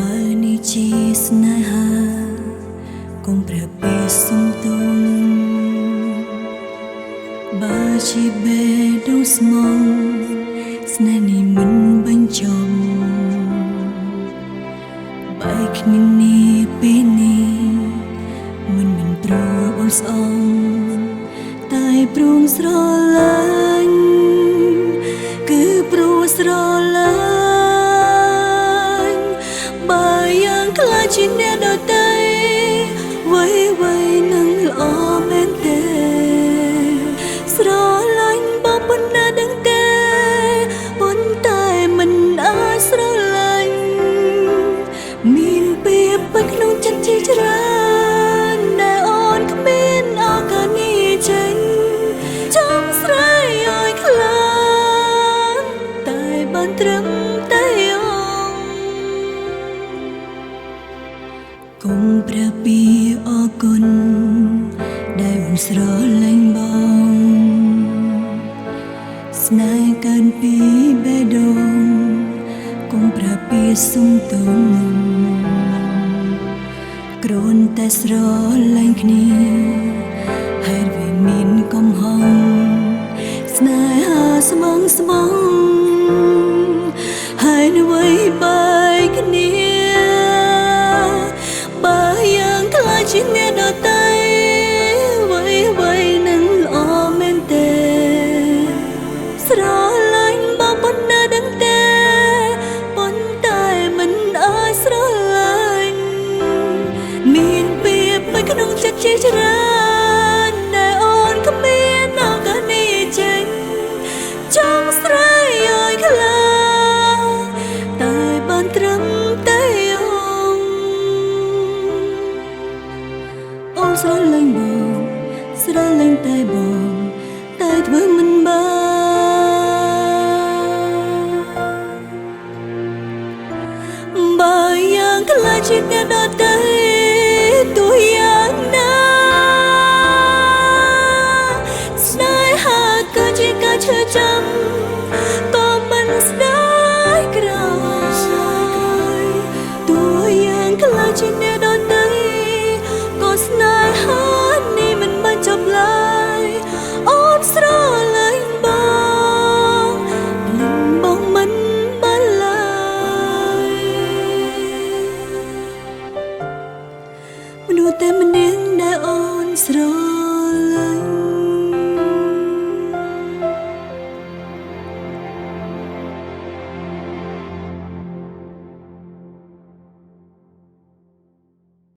បើនេះជាស្នេហាកុំប្រពេសុំទុំបើជាបេះដូងស្មងស្នេហ៍នេះមិនបញ្ចប់បែកគ្នានេះពេលនេះមិនព្រោះអូនស្អងតែព្រមស្រឡាញ់គឺព្រោះស្រឡាញ់បើយ៉ាងខ្លាចជាអ្នកដទៃវ័យនឹងល្អមែនទេស្រឡាញ់បើប៉ុណ្ណាដឹងទេប៉ុន្តែមិនអាចស្រឡាញ់មានពេលពេញក្នុងចិត្តជាច្រើនដែលអូនគ្មានឱកាសនេះចេញចង់ស្រែកឲ្យខ្លាំងតែបានត្រឹមតែកុំប្រើពាក្យអរគុណដែលអូនស្រឡាញ់បងស្នេហ៍កើតពីបេះដូងកុំប្រើពាក្យសុំទុំគ្រាន់តែស្រឡាញ់គ្នាហើយវាមានកំហុសស្នេហាស្មងហើយនៅវ័យបែកគ្នាបើយ៉ាងខ្លាចជាអ្នកដទៃវ័យនឹងល្អមែនទេស្រឡាញ់បើប៉ុណ្ណាដឹងទេប៉ុន្តែមិនអាចស្រឡាញ់មានពេលពេញក្នុងចិត្តជាច្រើនដែលអូនគ្មានឱកាសនេះចេញចង់ស្រែកឲ្យខ្លាំងតែបានត្រឹមតែអូនស្រឡាញ់បងស្រឡាញ់តែបងតែធ្វើមិនបានបើយ៉ាងខ្លាចជាអ្នកដទៃទោះយ៉ាងណាស្នេហាគឺជាការឈឺចាំក៏មិនស្ដាយក្រោយទោះយ៉ាងខ្លាចជាអ្នកដទៃក៏ស្នេហានេះមិនបានចប់ឡើយអូនស្រឡាញ់បងមិនបានឡើយមនុស្សតែម្នាក់ដែលអូនស្រ